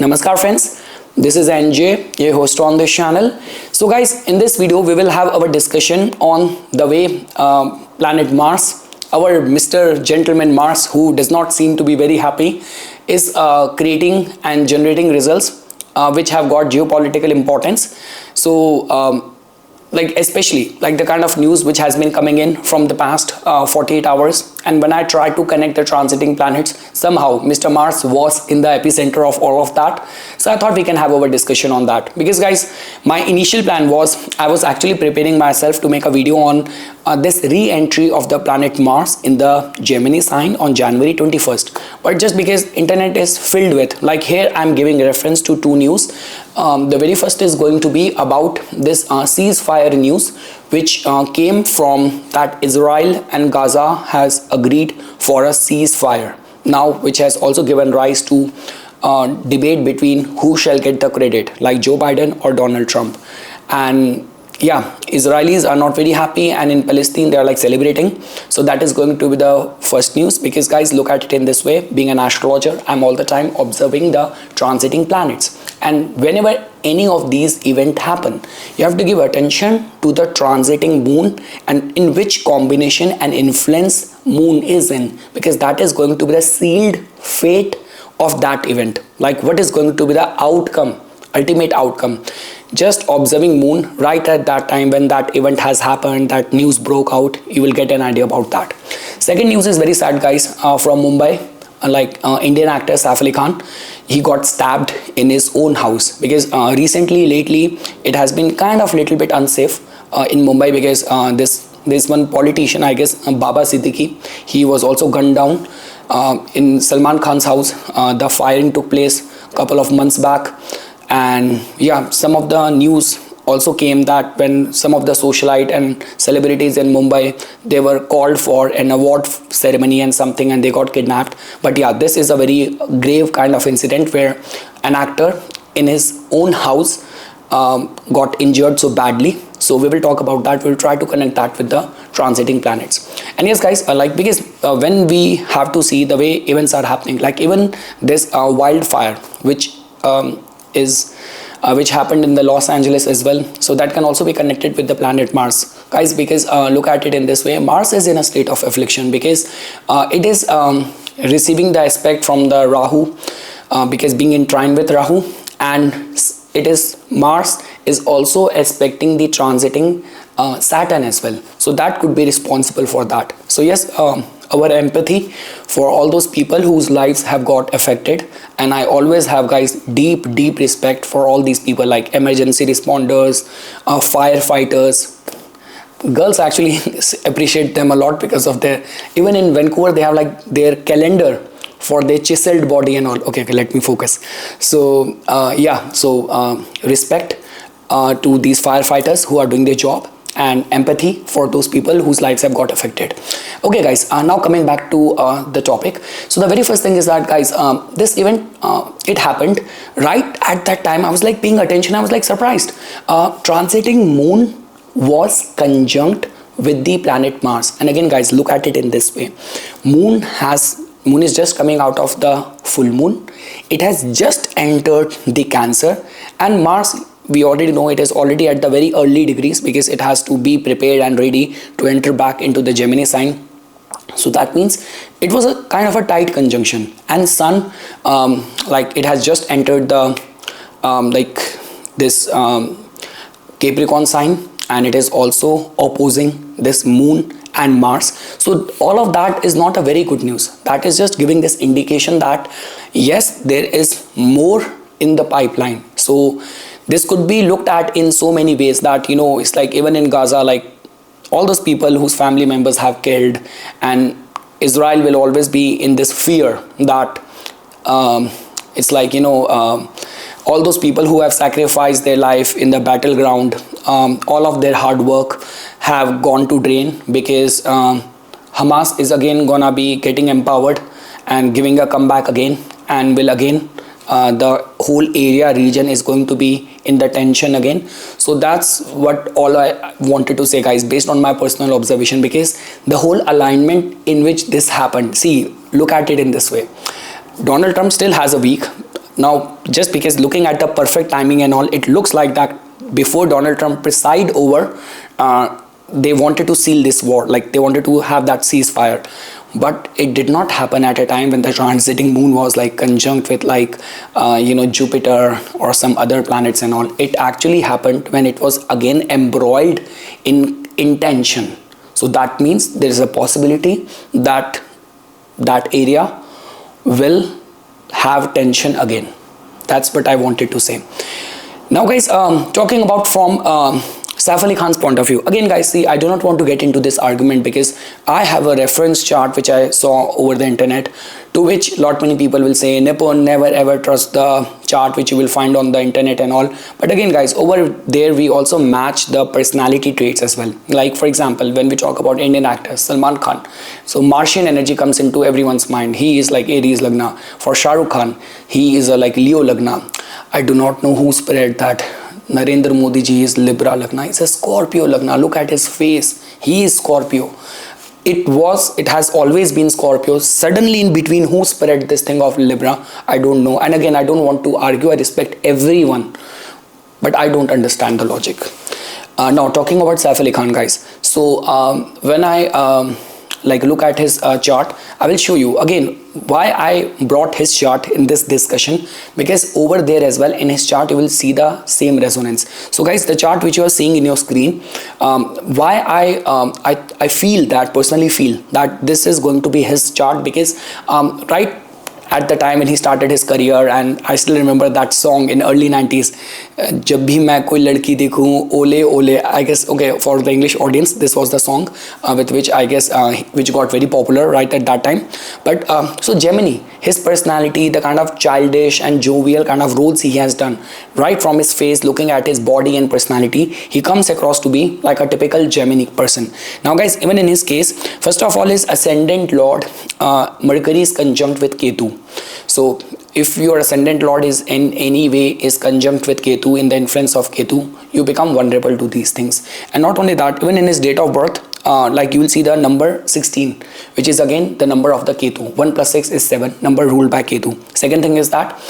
Namaskar friends, this is NJ, your host on this channel. So guys, in this video we will have our discussion on the way planet Mars, our Mr. Gentleman Mars, who does not seem to be very happy, is creating and generating results which have got geopolitical importance. So especially the kind of news which has been coming in from the past 48 hours, and when I tried to connect the transiting planets, somehow Mr. Mars was in the epicenter of all of that. So I thought we can have our discussion on that, because guys, my initial plan was I was actually preparing myself to make a video on this re-entry of the planet Mars in the Gemini sign on January 21st, but just because internet is filled with, like here I'm giving reference to two news. The very first is going to be about this ceasefire news which came from that Israel and Gaza has agreed for a ceasefire now, which has also given rise to debate between who shall get the credit, like Joe Biden or Donald Trump. And yeah, Israelis are not very happy, and in Palestine they are celebrating. So that is going to be the first news, because guys, look at it in this way. Being an astrologer, I'm all the time observing the transiting planets, and whenever any of these events happen, you have to give attention to the transiting moon and in which combination and influence moon is in, because that is going to be the sealed fate of that event. Like what is going to be the outcome, ultimate outcome. Just observing moon right at that time when that event has happened, that news broke out, you will get an idea about that. Second news is very sad, guys, from Mumbai. Indian actor Saif Ali Khan, he got stabbed in his own house, because lately it has been kind of little bit unsafe in Mumbai, because this one politician, I guess Baba Siddiqui, he was also gunned down in Salman Khan's house. The firing took place a couple of months back. And yeah, some of the news also came that when some of the socialite and celebrities in Mumbai, they were called for an award ceremony and something, and they got kidnapped. But yeah, this is a very grave kind of incident where an actor in his own house got injured so badly. So we will talk about that. We'll try to connect that with the transiting planets. And yes guys, because when we have to see the way events are happening, like even this wildfire which happened in the Los Angeles as well, so that can also be connected with the planet Mars, guys, because look at it in this way. Mars is in a state of affliction because it is receiving the aspect from the Rahu, because being in trine with Rahu, and it is Mars is also aspecting the transiting Saturn as well, so that could be responsible for that. So yes, our empathy for all those people whose lives have got affected, and I always have, guys, deep respect for all these people, like emergency responders, firefighters. Girls actually appreciate them a lot because of their, even in Vancouver they have their calendar for their chiseled body and all. Okay, let me focus. So respect to these firefighters who are doing their job, and empathy for those people whose lives have got affected. Okay guys, now coming back to the topic. So the very first thing is that, guys, this event, it happened right at that time. I was paying attention, I was surprised. Transiting moon was conjunct with the planet Mars. And again guys, look at it in this way. Moon is just coming out of the full moon. It has just entered the Cancer, and Mars, we already know it is already at the very early degrees, because it has to be prepared and ready to enter back into the Gemini sign. So that means it was a kind of a tight conjunction. And Sun, it has just entered the Capricorn sign, and it is also opposing this moon and Mars. So all of that is not a very good news. That is just giving this indication that yes, there is more in the pipeline. So this could be looked at in so many ways, that it's even in Gaza, all those people whose family members have killed, and Israel will always be in this fear that all those people who have sacrificed their life in the battleground, all of their hard work have gone to drain, because Hamas is again gonna be getting empowered and giving a comeback again, and will again the whole region is going to be in the tension again. So that's what all I wanted to say, guys, based on my personal observation, because the whole alignment in which this happened, see, look at it in this way. Donald Trump still has a week. Now, just because looking at the perfect timing and all, it looks like that before Donald Trump preside over, they wanted to seal this war, like they wanted to have that ceasefire. But it did not happen at a time when the transiting moon was like conjunct with like Jupiter or some other planets and all. It actually happened when it was again embroiled in intention. So that means there is a possibility that that area will have tension again. That's what I wanted to say. Now guys, talking about from Saif Ali Khan's point of view. Again guys, see, I do not want to get into this argument because I have a reference chart which I saw over the internet, to which lot many people will say, Nippon, never ever trust the chart which you will find on the internet and all. But again guys, over there we also match the personality traits as well. Like for example, when we talk about Indian actor Salman Khan, so Martian energy comes into everyone's mind. He is like Aries Lagna. For Shah Rukh Khan, he is like Leo Lagna. I do not know who spread that. Narendra Modi ji is Libra Lagna. It's a Scorpio Lagna. Look at his face. He is Scorpio. It has always been Scorpio. Suddenly in between, who spread this thing of Libra? I don't know. And again, I don't want to argue. I respect everyone, but I don't understand the logic. Now talking about Saif Ali Khan guys. So when I look at his chart, I will show you again why I brought his chart in this discussion, because over there as well in his chart you will see the same resonance. So guys, the chart which you are seeing in your screen, why I feel that, personally feel that this is going to be his chart, because right at the time when he started his career, and I still remember that song in early 90s, जब भी मैं कोई लड़की देखूं ओले ओले, I guess, okay, for the English audience this was the song with which I guess which got very popular right at that time. But so Gemini, his personality, the kind of childish and jovial kind of roles he has done, right from his face, looking at his body and personality, he comes across to be like a typical Gemini person. Now guys, even in his case, first of all, his ascendant lord Mercury is conjunct with Ketu. So if your ascendant lord is in any way is conjunct with Ketu, in the influence of Ketu, you become vulnerable to these things. And not only that, even in his date of birth, like you will see the number 16, which is again the number of the Ketu. 1 plus 6 is 7, number ruled by Ketu. Second thing is that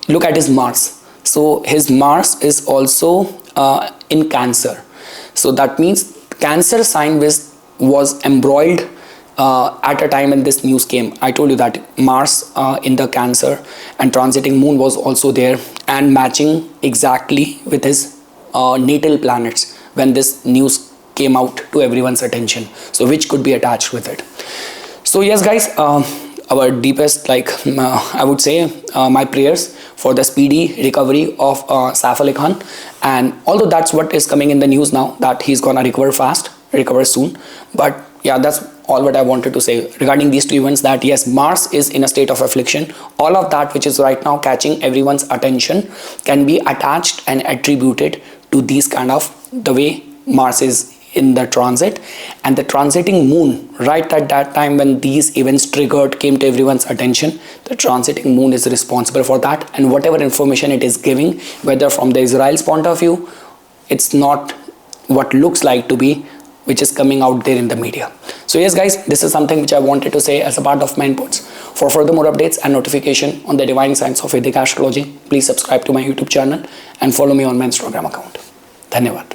look at his Mars. So his Mars is also in Cancer. So that means Cancer sign was embroiled at a time when this news came. I told you that Mars in the Cancer and transiting moon was also there and matching exactly with his natal planets when this news came out to everyone's attention. So which could be attached with it. So yes guys, our deepest, I would say, my prayers for the speedy recovery of Saif Ali Khan. And although that's what is coming in the news now, that he's gonna recover soon. But yeah, that's all what I wanted to say regarding these two events, that yes, Mars is in a state of affliction. All of that which is right now catching everyone's attention can be attached and attributed to these kind of the way Mars is in the transit, and the transiting moon right at that time when these events came to everyone's attention, the transiting moon is responsible for that. And whatever information it is giving, whether from the Israel's point of view, it's not what looks like to be, which is coming out there in the media. So yes guys, this is something which I wanted to say as a part of my inputs. For further more updates and notification on the divine science of Vedic astrology, please subscribe to my YouTube channel and follow me on my Instagram account. Dhanyavad.